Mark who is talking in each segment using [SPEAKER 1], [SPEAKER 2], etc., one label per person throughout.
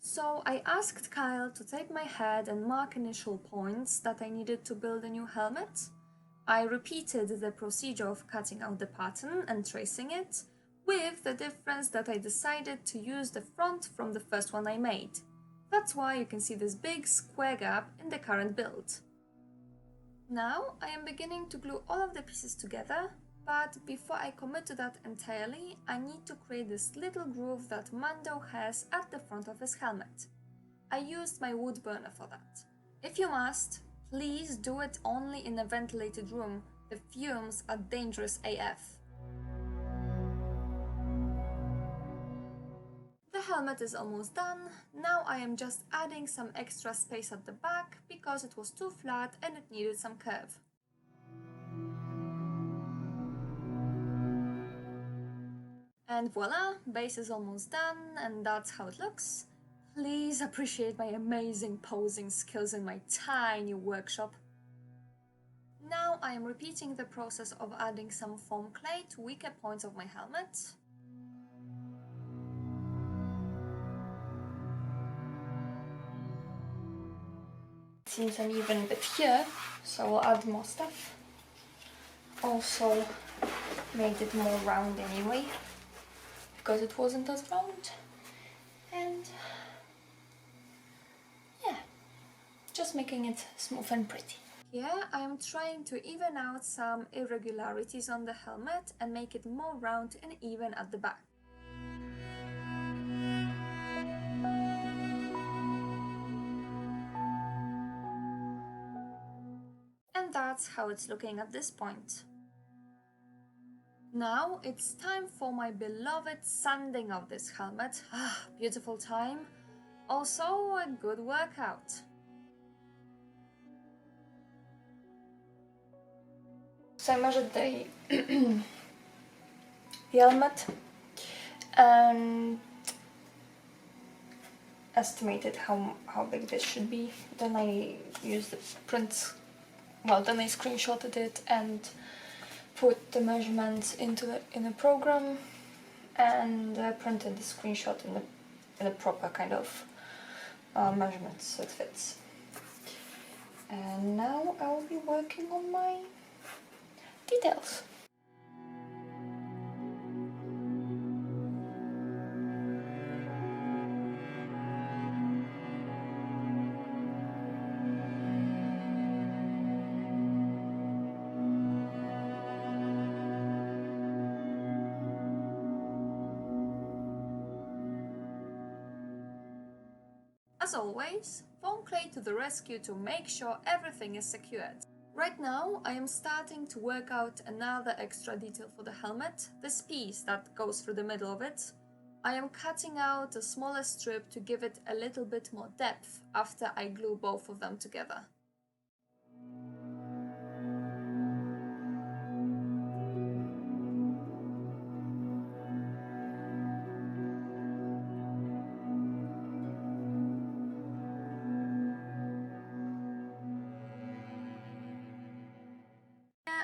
[SPEAKER 1] So I asked Kyle to tape my head and mark initial points that I needed to build a new helmet. I repeated the procedure of cutting out the pattern and tracing it, with the difference that I decided to use the front from the first one I made. That's why you can see this big square gap in the current build. Now I am beginning to glue all of the pieces together, but before I commit to that entirely, I need to create this little groove that Mando has at the front of his helmet. I used my wood burner for that. If you must, please do it only in a ventilated room. The fumes are dangerous AF. The helmet is almost done. Now I am just adding some extra space at the back because it was too flat and it needed some curve. And voila, base is almost done and that's how it looks. Please appreciate my amazing posing skills in my tiny workshop. Now I am repeating the process of adding some foam clay to weaker points of my helmet. It seems uneven a bit here, so I'll add more stuff. Also made it more round anyway, because it wasn't as round. And yeah, just making it smooth and pretty. Here I am trying to even out some irregularities on the helmet and make it more round and even at the back. And that's how it's looking at this point. Now it's time for my beloved sanding of this helmet. Beautiful time. Also a good workout. So I measured the helmet and estimated how big this should be. Then I used the prints. Well, then I screenshotted it and put the measurements in a program and printed the screenshot in a proper kind of measurements so it fits. And now I will be working on my details. As always, foam clay to the rescue to make sure everything is secured. Right now, I am starting to work out another extra detail for the helmet, this piece that goes through the middle of it. I am cutting out a smaller strip to give it a little bit more depth after I glue both of them together.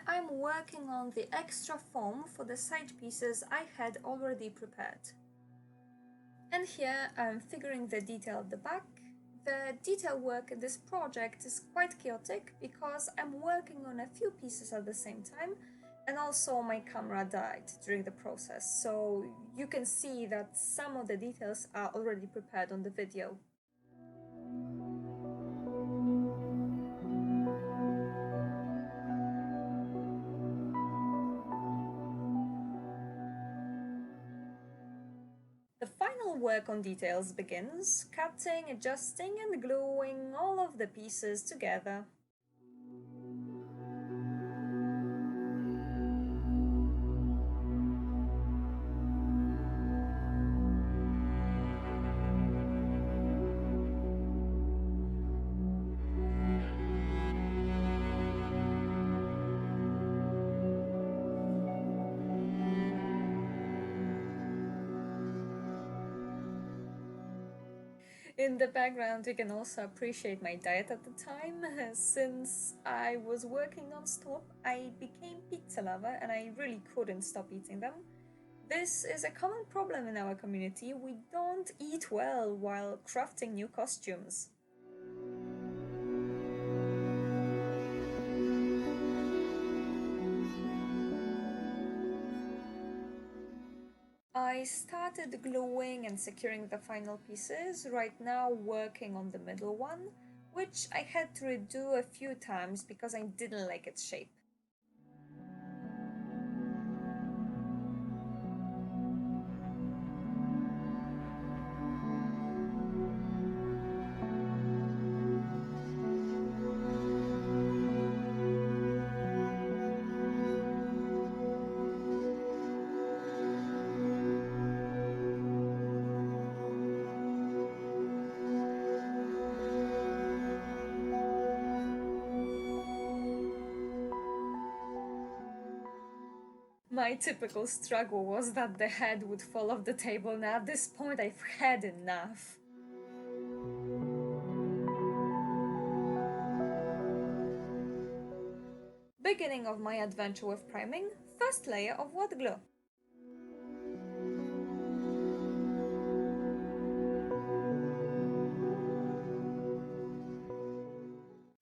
[SPEAKER 1] I'm working on the extra foam for the side pieces I had already prepared. And here I'm figuring the detail at the back. The detail work in this project is quite chaotic because I'm working on a few pieces at the same time, and also my camera died during the process, so you can see that some of the details are already prepared on the video. The final work on details begins, cutting, adjusting and gluing all of the pieces together. In the background, you can also appreciate my diet at the time. Since I was working non-stop, I became pizza lover and I really couldn't stop eating them. This is a common problem in our community. We don't eat well while crafting new costumes. I started gluing and securing the final pieces, right now working on the middle one, which I had to redo a few times because I didn't like its shape. My typical struggle was that the head would fall off the table, and at this point I've had enough. Beginning of my adventure with priming, first layer of wood glue.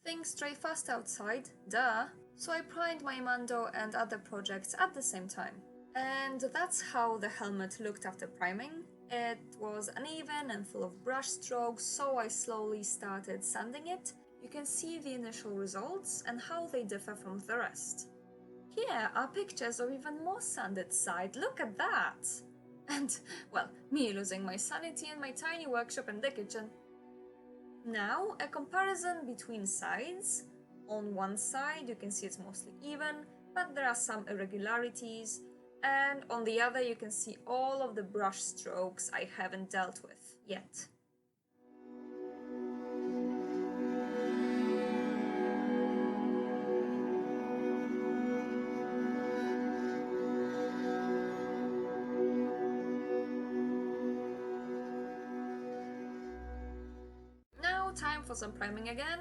[SPEAKER 1] Things stray fast outside, duh, so I primed my Mando and other projects at the same time. And that's how the helmet looked after priming. It was uneven and full of brush strokes, so I slowly started sanding it. You can see the initial results and how they differ from the rest. Here are pictures of even more sanded side, look at that! And, well, me losing my sanity in my tiny workshop in the kitchen. Now, a comparison between sides. On one side, you can see it's mostly even, but there are some irregularities, and on the other, you can see all of the brush strokes I haven't dealt with yet. Now, time for some priming again.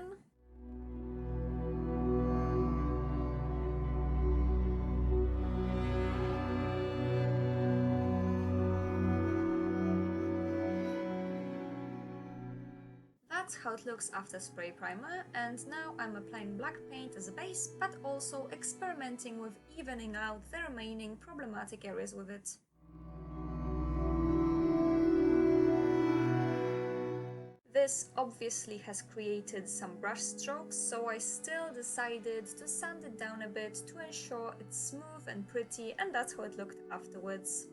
[SPEAKER 1] That's how it looks after spray primer, and now I'm applying black paint as a base, but also experimenting with evening out the remaining problematic areas with it. This obviously has created some brush strokes, so I still decided to sand it down a bit to ensure it's smooth and pretty, and that's how it looked afterwards.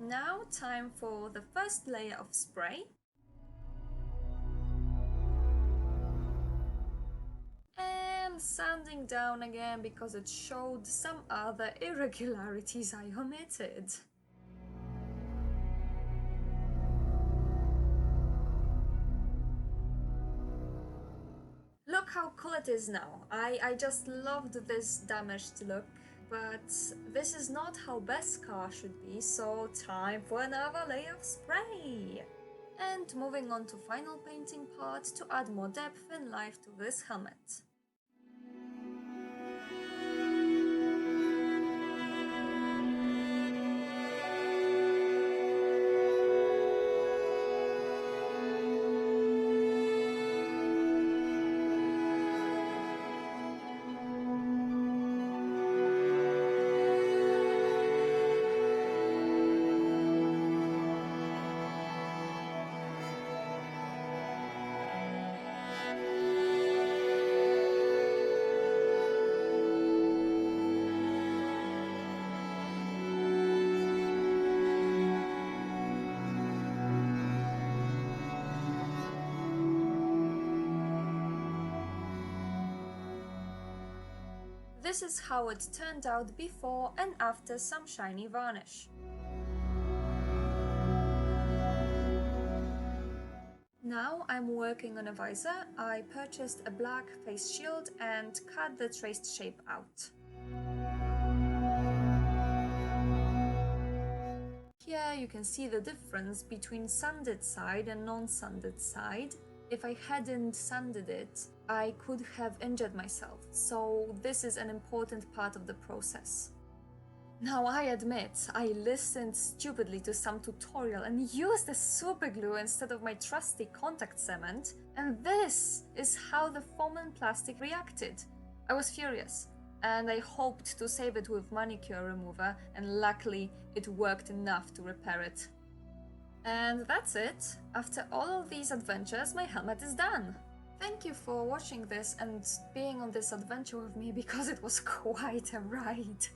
[SPEAKER 1] Now time for the first layer of spray. And sanding down again because it showed some other irregularities I omitted. Look how cool it is now. I just loved this damaged look, but this is not how Beskar should be, so time for another layer of spray! And moving on to final painting part to add more depth and life to this helmet. This is how it turned out before and after some shiny varnish. Now I'm working on a visor. I purchased a black face shield and cut the traced shape out. Here you can see the difference between sanded side and non-sanded side. If I hadn't sanded it, I could have injured myself, so this is an important part of the process. Now I admit, I listened stupidly to some tutorial and used the super glue instead of my trusty contact cement, and this is how the foam and plastic reacted. I was furious, and I hoped to save it with manicure remover, and luckily it worked enough to repair it. And that's it. After all of these adventures, my helmet is done. Thank you for watching this and being on this adventure with me because it was quite a ride.